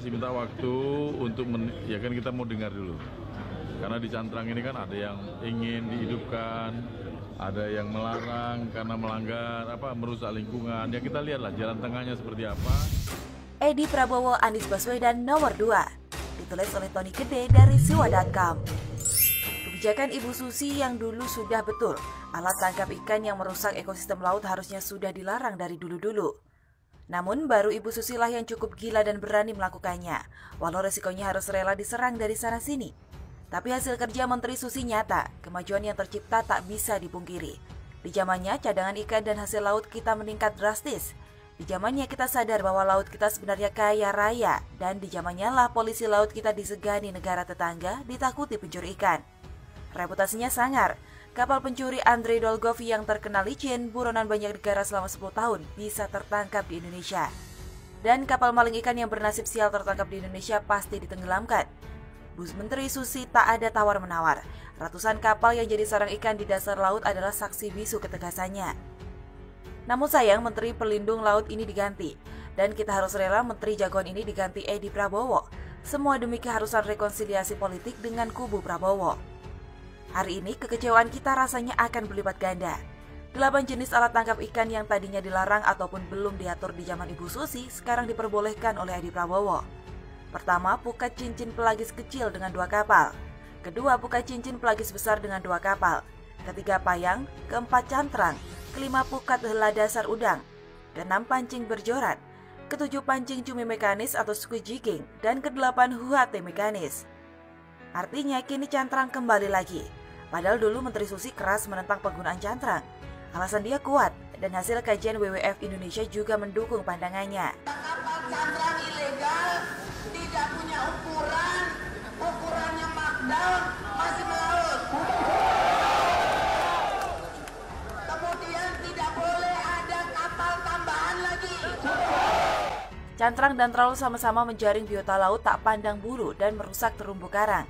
masih minta waktu untuk ya kan kita mau dengar dulu. Karena di Cantrang ini kan ada yang ingin dihidupkan, ada yang melarang karena melanggar merusak lingkungan. Ya kita lihatlah jalan tengahnya seperti apa. Edi Prabowo Anies Baswedan nomor 2, ditulis oleh Tony Gede dari Siwa.com. Kebijakan Ibu Susi yang dulu sudah betul, alat tangkap ikan yang merusak ekosistem laut harusnya sudah dilarang dari dulu-dulu. Namun baru Ibu Susi lah yang cukup gila dan berani melakukannya, walau resikonya harus rela diserang dari sana-sini. Tapi hasil kerja Menteri Susi nyata, kemajuan yang tercipta tak bisa dipungkiri. Di zamannya cadangan ikan dan hasil laut kita meningkat drastis. Di zamannya kita sadar bahwa laut kita sebenarnya kaya raya, dan di zamannya lah polisi laut kita disegani negara tetangga, ditakuti pencuri ikan. Reputasinya sangar, kapal pencuri Andrei Dolgov yang terkenal licin, buronan banyak negara selama 10 tahun bisa tertangkap di Indonesia. Dan kapal maling ikan yang bernasib sial tertangkap di Indonesia pasti ditenggelamkan. Bus Menteri Susi tak ada tawar-menawar. Ratusan kapal yang jadi sarang ikan di dasar laut adalah saksi bisu ketegasannya. Namun sayang Menteri Pelindung Laut ini diganti. Dan kita harus rela Menteri jagoan ini diganti Edi Prabowo. Semua demi keharusan rekonsiliasi politik dengan kubu Prabowo. Hari ini kekecewaan kita rasanya akan berlipat ganda. 8 jenis alat tangkap ikan yang tadinya dilarang ataupun belum diatur di zaman Ibu Susi sekarang diperbolehkan oleh Edi Prabowo. Pertama, pukat cincin pelagis kecil dengan 2 kapal. Kedua, pukat cincin pelagis besar dengan 2 kapal. Ketiga, payang. Keempat, cantrang. Kelima, pukat hela dasar udang. Keenam, pancing berjoran. Ketujuh, pancing cumi mekanis atau squid jigging. Dan kedelapan, huate mekanis. Artinya kini cantrang kembali lagi. Padahal dulu Menteri Susi keras menentang penggunaan cantrang. Alasan dia kuat, dan hasil kajian WWF Indonesia juga mendukung pandangannya. Kapal cantrang ilegal tidak punya ukurannya markdown, masih melaut. Kemudian tidak boleh ada kapal tambahan lagi. Cantrang dan trawl sama-sama menjaring biota laut tak pandang bulu dan merusak terumbu karang.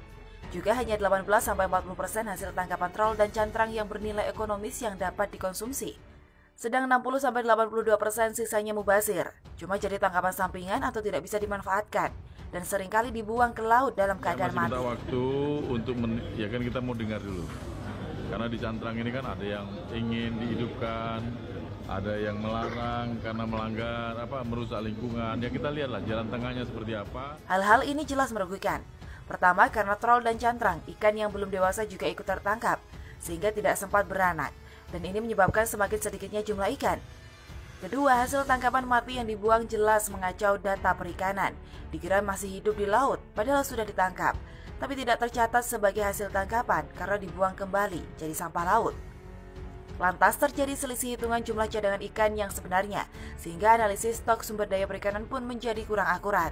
Juga hanya 18-40% hasil tangkapan trawl dan cantrang yang bernilai ekonomis yang dapat dikonsumsi. Sedang 60-82% sisanya mubazir, cuma jadi tangkapan sampingan atau tidak bisa dimanfaatkan, dan seringkali dibuang ke laut dalam keadaan mati. Masih minta waktu untuk ya kan kita mau dengar dulu. Karena di Cantrang ini kan ada yang ingin dihidupkan, ada yang melarang karena melanggar merusak lingkungan. Ya kita lihatlah jalan tengahnya seperti apa. Hal-hal ini jelas merugikan. Pertama, karena trawl dan cantrang, ikan yang belum dewasa juga ikut tertangkap, sehingga tidak sempat beranak. Dan ini menyebabkan semakin sedikitnya jumlah ikan. Kedua, hasil tangkapan mati yang dibuang jelas mengacau data perikanan. Dikira masih hidup di laut, padahal sudah ditangkap. Tapi tidak tercatat sebagai hasil tangkapan karena dibuang kembali jadi sampah laut. Lantas terjadi selisih hitungan jumlah cadangan ikan yang sebenarnya, sehingga analisis stok sumber daya perikanan pun menjadi kurang akurat.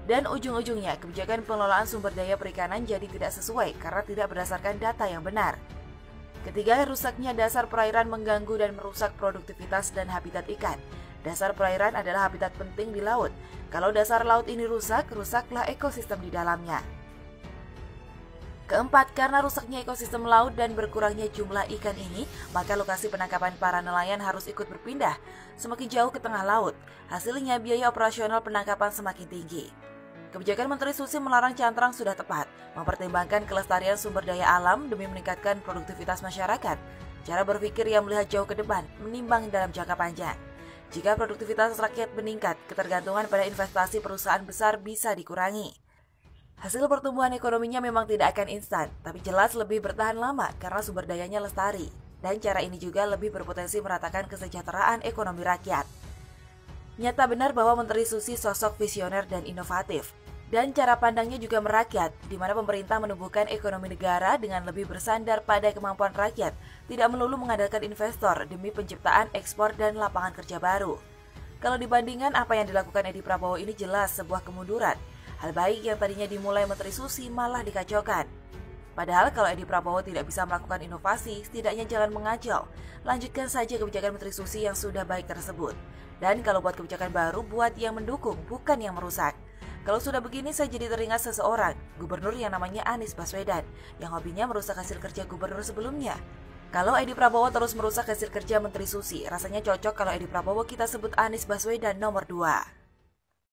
Dan ujung-ujungnya kebijakan pengelolaan sumber daya perikanan jadi tidak sesuai karena tidak berdasarkan data yang benar. Ketiga, rusaknya dasar perairan mengganggu dan merusak produktivitas dan habitat ikan. Dasar perairan adalah habitat penting di laut. Kalau dasar laut ini rusak, rusaklah ekosistem di dalamnya. Keempat, karena rusaknya ekosistem laut dan berkurangnya jumlah ikan ini, maka lokasi penangkapan para nelayan harus ikut berpindah semakin jauh ke tengah laut. Hasilnya biaya operasional penangkapan semakin tinggi. Kebijakan Menteri Susi melarang cantrang sudah tepat, mempertimbangkan kelestarian sumber daya alam demi meningkatkan produktivitas masyarakat. Cara berpikir yang melihat jauh ke depan, menimbang dalam jangka panjang. Jika produktivitas rakyat meningkat, ketergantungan pada investasi perusahaan besar bisa dikurangi. Hasil pertumbuhan ekonominya memang tidak akan instan, tapi jelas lebih bertahan lama karena sumber dayanya lestari. Dan cara ini juga lebih berpotensi meratakan kesejahteraan ekonomi rakyat. Nyata benar bahwa Menteri Susi sosok visioner dan inovatif. Dan cara pandangnya juga merakyat, di mana pemerintah menumbuhkan ekonomi negara dengan lebih bersandar pada kemampuan rakyat, tidak melulu mengandalkan investor demi penciptaan ekspor dan lapangan kerja baru. Kalau dibandingkan apa yang dilakukan Edi Prabowo ini jelas sebuah kemunduran. Hal baik yang tadinya dimulai Menteri Susi malah dikacaukan. Padahal kalau Edi Prabowo tidak bisa melakukan inovasi, setidaknya jangan mengacau. Lanjutkan saja kebijakan Menteri Susi yang sudah baik tersebut. Dan kalau buat kebijakan baru, buat yang mendukung, bukan yang merusak. Kalau sudah begini, saya jadi teringat seseorang, gubernur yang namanya Anies Baswedan, yang hobinya merusak hasil kerja gubernur sebelumnya. Kalau Edi Prabowo terus merusak hasil kerja Menteri Susi, rasanya cocok kalau Edi Prabowo kita sebut Anies Baswedan nomor 2.